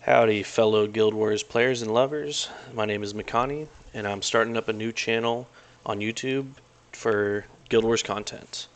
Howdy, fellow Guild Wars players and lovers. My name is Makani, and I'm starting up a new channel on YouTube for Guild Wars content.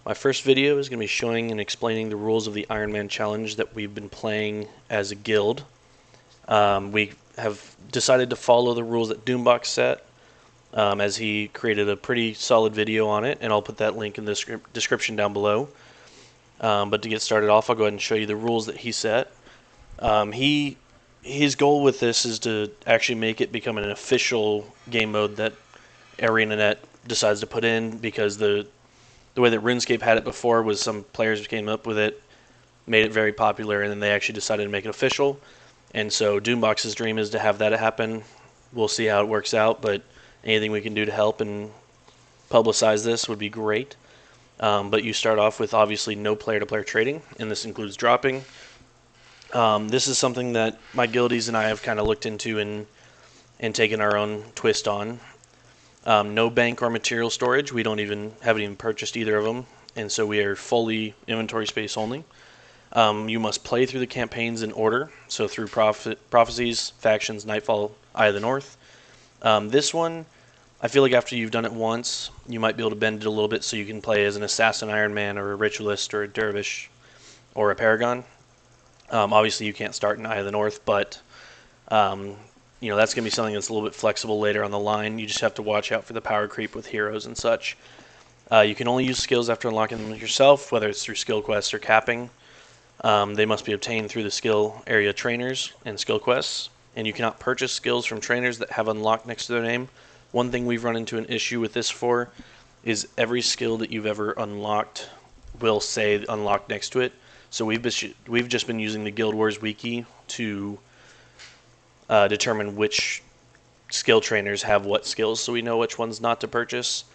My first video is going to be showing and explaining the rules of the Ironman challenge that we've been playing as a guild. We have decided to follow the rules that Doombox set, as he created a pretty solid video on it, and I'll put that link in the description down below. But to get started off, I'll go ahead and show you the rules that he set. His goal with this is to actually make it become an official game mode that ArenaNet decides to put in, because the way that RuneScape had it before was some players came up with it, made it very popular, and then they actually decided to make it official. And so Doombox's dream is to have that happen. We'll see how it works out, but anything we can do to help and publicize this would be great. But you start off with obviously no player-to-player trading, and this includes dropping. This is something that my guildies and I have kind of looked into and taken our own twist on. No bank or material storage. We haven't even purchased either of them, and so we are fully inventory space only. You must play through the campaigns in order, so through Prophecies, Factions, Nightfall, Eye of the North. This one, I feel like after you've done it once, you might be able to bend it a little bit so you can play as an Assassin Ironman or a Ritualist or a Dervish or a Paragon. Obviously, you can't start in Eye of the North, but that's going to be something that's a little bit flexible later on the line. You just have to watch out for the power creep with heroes and such. You can only use skills after unlocking them yourself, whether it's through skill quests or capping. They must be obtained through the skill area trainers and skill quests, and you cannot purchase skills from trainers that have unlocked next to their name. One thing we've run into an issue with this for is every skill that you've ever unlocked will say unlocked next to it. So we've just been using the Guild Wars wiki to determine which skill trainers have what skills, so we know which ones not to purchase.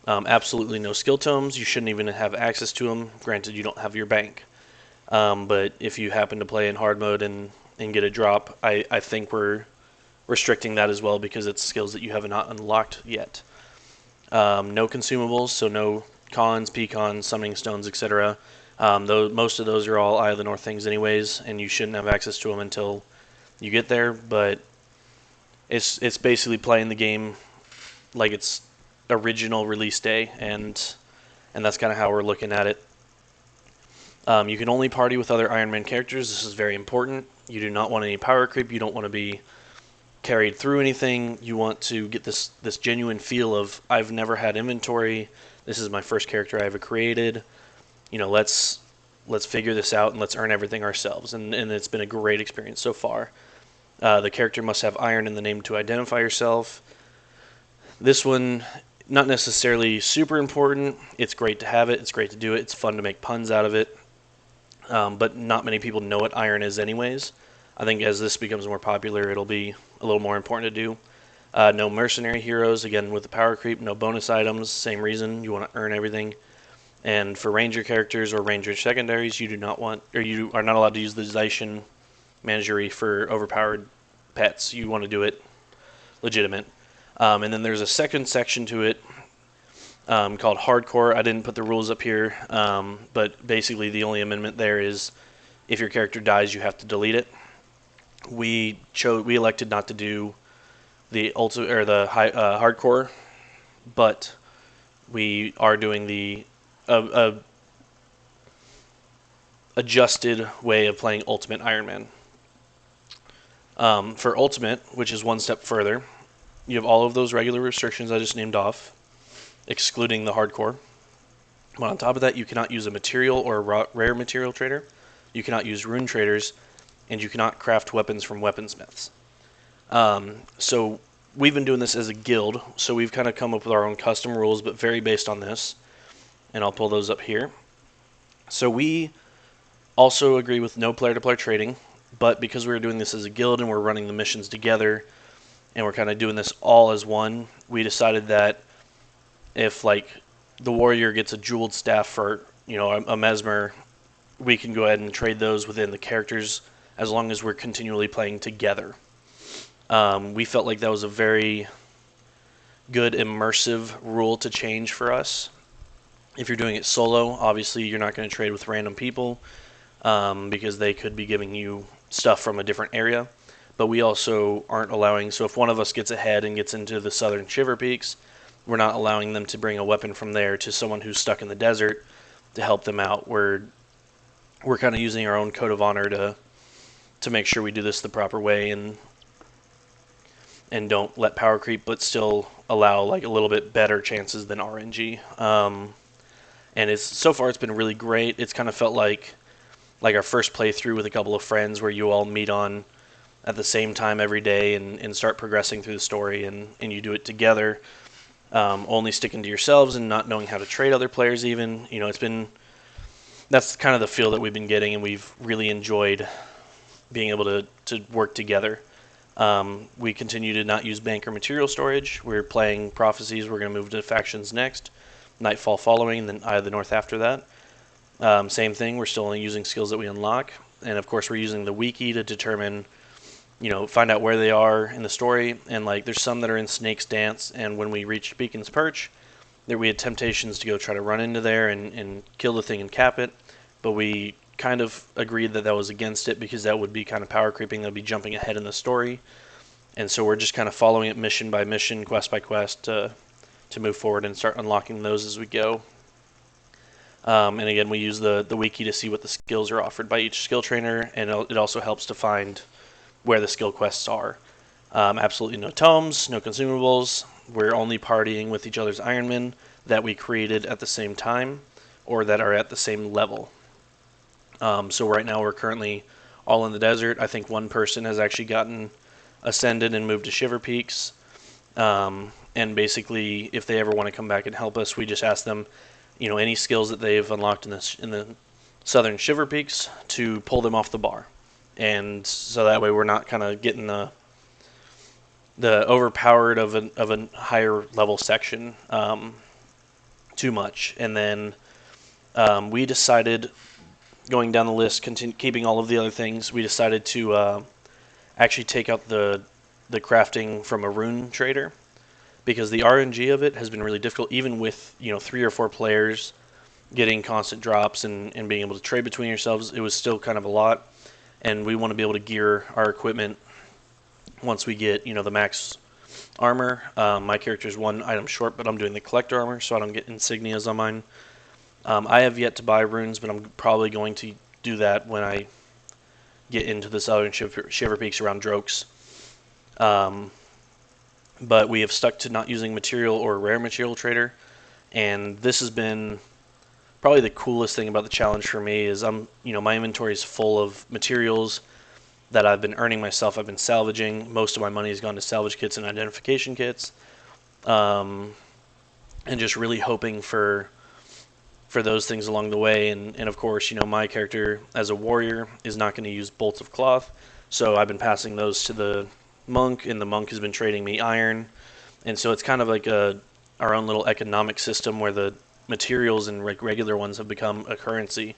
Absolutely no skill tomes. You shouldn't even have access to them. Granted, you don't have your bank. But if you happen to play in hard mode and get a drop, I think we're restricting that as well, because it's skills that you have not unlocked yet. No consumables, so no cons, pecons, summoning stones, etc. Though most of those are all Eye of the North things anyways, and you shouldn't have access to them until you get there. But it's basically playing the game like it's original release day, and that's kind of how we're looking at it. You can only party with other Ironman characters. This is very important. You do not want any power creep. You don't want to be carried through anything. You want to get this genuine feel of, I've never had inventory. This is my first character I ever created. Let's figure this out and let's earn everything ourselves. And it's been a great experience so far. The character must have iron in the name to identify yourself. This one, not necessarily super important. It's great to have it. It's great to do it. It's fun to make puns out of it. But not many people know what iron is anyways. I think as this becomes more popular, it'll be a little more important to do. No mercenary heroes, again with the power creep. No bonus items, same reason. You want to earn everything. And for ranger characters or ranger secondaries, you are not allowed to use the Zaishin Menagerie for overpowered pets. You want to do it legitimate. And then there's a second section to it called Hardcore. I didn't put the rules up here, but basically the only amendment there is if your character dies, you have to delete it. We elected not to do the Hardcore, but we are doing the adjusted way of playing Ultimate Ironman. For Ultimate, which is one step further, you have all of those regular restrictions I just named off, excluding the Hardcore. But on top of that, you cannot use a material or a rare material trader. You cannot use rune traders, and you cannot craft weapons from weaponsmiths. So we've been doing this as a guild, so we've kind of come up with our own custom rules, but very based on this. And I'll pull those up here. So we also agree with no player-to-player trading, but because we're doing this as a guild and we're running the missions together, and we're kind of doing this all as one, we decided that if, like, the warrior gets a jeweled staff for, a mesmer, we can go ahead and trade those within the characters as long as we're continually playing together. We felt like that was a very good immersive rule to change for us. If you're doing it solo, obviously you're not going to trade with random people, because they could be giving you stuff from a different area, but we also aren't allowing. So if one of us gets ahead and gets into the southern Shiver Peaks, we're not allowing them to bring a weapon from there to someone who's stuck in the desert to help them out. We're kind of using our own code of honor to make sure we do this the proper way and don't let power creep, but still allow like a little bit better chances than RNG. And it's so far it's been really great. It's kind of felt like our first playthrough with a couple of friends where you all meet on at the same time every day and start progressing through the story and you do it together, only sticking to yourselves and not knowing how to trade other players even. That's kind of the feel that we've been getting, and we've really enjoyed being able to work together. We continue to not use bank or material storage. We're playing Prophecies. We're going to move to Factions next. Nightfall following, and then Eye of the North after that. Same thing. We're still only using skills that we unlock. And, of course, we're using the wiki to determine, find out where they are in the story. And, there's some that are in Snake's Dance, and when we reached Beacon's Perch, there we had temptations to go try to run into there and kill the thing and cap it. But we kind of agreed that was against it because that would be kind of power creeping. That would be jumping ahead in the story. And so we're just kind of following it mission by mission, quest by quest to move forward and start unlocking those as we go. And again, we use the wiki to see what the skills are offered by each skill trainer, and it also helps to find where the skill quests are. Absolutely no tomes, no consumables. We're only partying with each other's Ironmen that we created at the same time or that are at the same level. So right now we're currently all in the desert. I think one person has actually gotten ascended and moved to Shiver Peaks. And basically, if they ever want to come back and help us, we just ask them, any skills that they've unlocked in the southern Shiver Peaks to pull them off the bar. And so that way we're not kind of getting the overpowered of a higher level section too much. And then we decided, going down the list, keeping all of the other things, we decided to actually take out the crafting from a rune trader, because the RNG of it has been really difficult, even with 3 or 4 players getting constant drops and being able to trade between yourselves. It was still kind of a lot, and we want to be able to gear our equipment once we get the max armor. My character is 1 item short, but I'm doing the collector armor, so I don't get insignias on mine. I have yet to buy runes, but I'm probably going to do that when I get into the southern Shiver Peaks around Droaks. But we have stuck to not using material or rare material trader, and this has been probably the coolest thing about the challenge for me. Is my inventory is full of materials that I've been earning myself. I've been salvaging. Most of my money has gone to salvage kits and identification kits, and just really hoping for those things along the way. And of course, my character as a warrior is not going to use bolts of cloth, so I've been passing those to the monk, and the monk has been trading me iron. And so it's kind of like our own little economic system where the materials and regular ones have become a currency,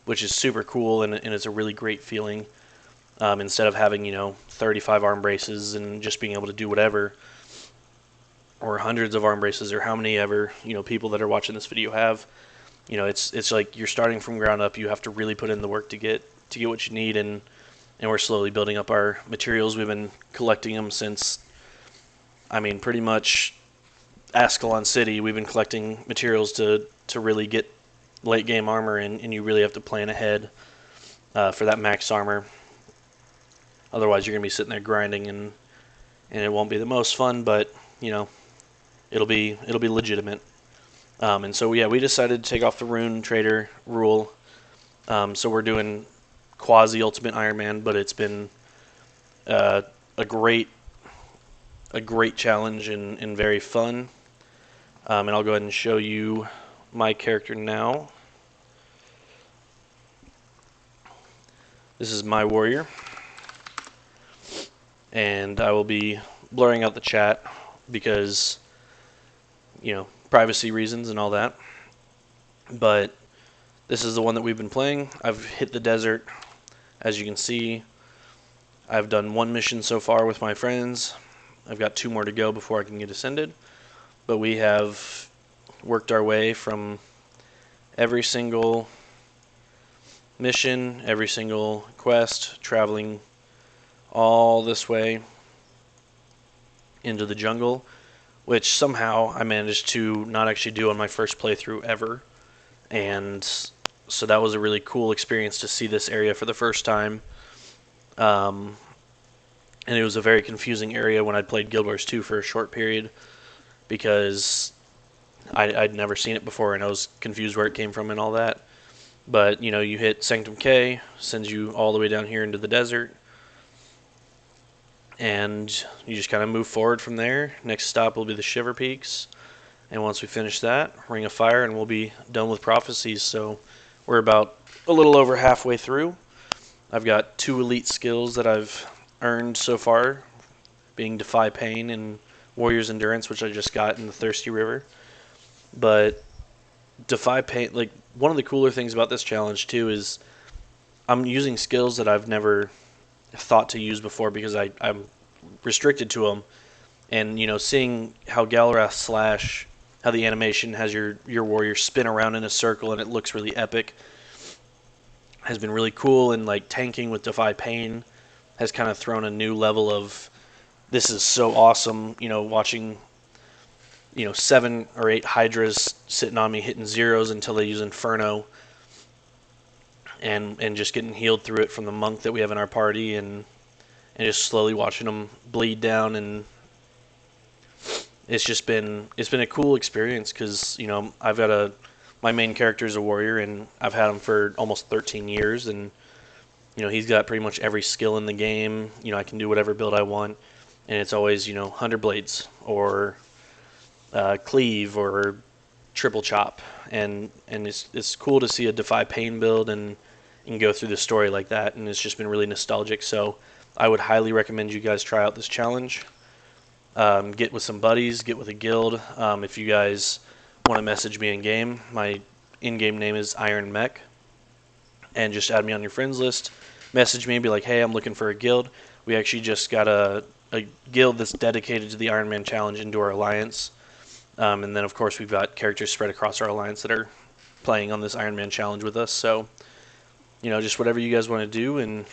which is super cool, and it's a really great feeling. Instead of having 35 arm braces and just being able to do whatever, or hundreds of arm braces, or how many ever people that are watching this video have, it's like you're starting from ground up. You have to really put in the work to get what you need, and we're slowly building up our materials. We've been collecting them since, pretty much Ascalon City. We've been collecting materials to really get late game armor, and you really have to plan ahead for that max armor. Otherwise, you're going to be sitting there grinding, and it won't be the most fun, but it'll be legitimate. And so we decided to take off the rune trader rule. So we're doing quasi ultimate Ironman, but it's been a great challenge and very fun. And I'll go ahead and show you my character now. This is my warrior, and I will be blurring out the chat because privacy reasons and all that. But this is the one that we've been playing. I've hit the desert. As you can see, I've done 1 mission so far with my friends. I've got 2 more to go before I can get ascended. But we have worked our way from every single mission, every single quest, traveling all this way into the jungle, which somehow I managed to not actually do on my first playthrough ever. And so that was a really cool experience to see this area for the first time. Um, and it was a very confusing area when I'd played Guild Wars 2 for a short period because I'd never seen it before and I was confused where it came from and all that. But, you know, you hit Sanctum K, sends you all the way down here into the desert, and you just kind of move forward from there. Next stop will be the Shiver Peaks, and once we finish that, Ring of Fire, and we'll be done with Prophecies. So we're about a little over halfway through. I've got 2 elite skills that I've earned so far, being Defy Pain and Warrior's Endurance, which I just got in the Thirsty River. But Defy Pain, like, one of the cooler things about this challenge too is I'm using skills that I've never thought to use before because I'm restricted to them. And, you know, seeing how Galrath Slash, how the animation has your warrior spin around in a circle and it looks really epic, has been really cool. And, like, tanking with Defy Pain has kind of thrown a new level of, this is so awesome, you know, watching, you know, 7 or 8 Hydras sitting on me hitting zeros until they use Inferno, and just getting healed through it from the monk that we have in our party, and just slowly watching them bleed down. And it's been a cool experience because, you know, I've got my main character is a warrior and I've had him for almost 13 years, and, you know, he's got pretty much every skill in the game. You know, I can do whatever build I want, and it's always, you know, 100 blades or cleave or triple chop, and it's cool to see a Defy Pain build and go through the story like that, and it's just been really nostalgic. So I would highly recommend you guys try out this challenge. Get with some buddies, get with a guild. If you guys want to message me in game, my in-game name is Iron Mech, and just add me on your friends list. Message me and be like, hey, I'm looking for a guild. We actually just got a guild that's dedicated to the Ironman challenge into our alliance. And then, of course, we've got characters spread across our alliance that are playing on this Ironman challenge with us. So, you know, just whatever you guys want to do, and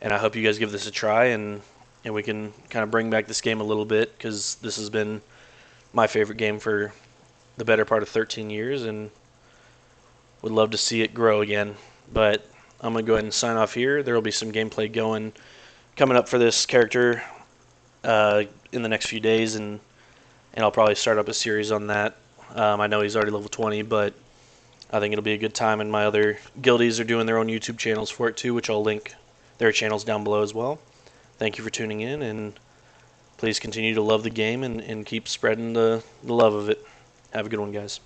I hope you guys give this a try, and we can kind of bring back this game a little bit, because this has been my favorite game for the better part of 13 years, and would love to see it grow again. But I'm going to go ahead and sign off here. There will be some gameplay coming up for this character in the next few days, and I'll probably start up a series on that. I know he's already level 20, but I think it'll be a good time, and my other guildies are doing their own YouTube channels for it too, which I'll link their channels down below as well. Thank you for tuning in, and please continue to love the game and keep spreading the love of it. Have a good one, guys.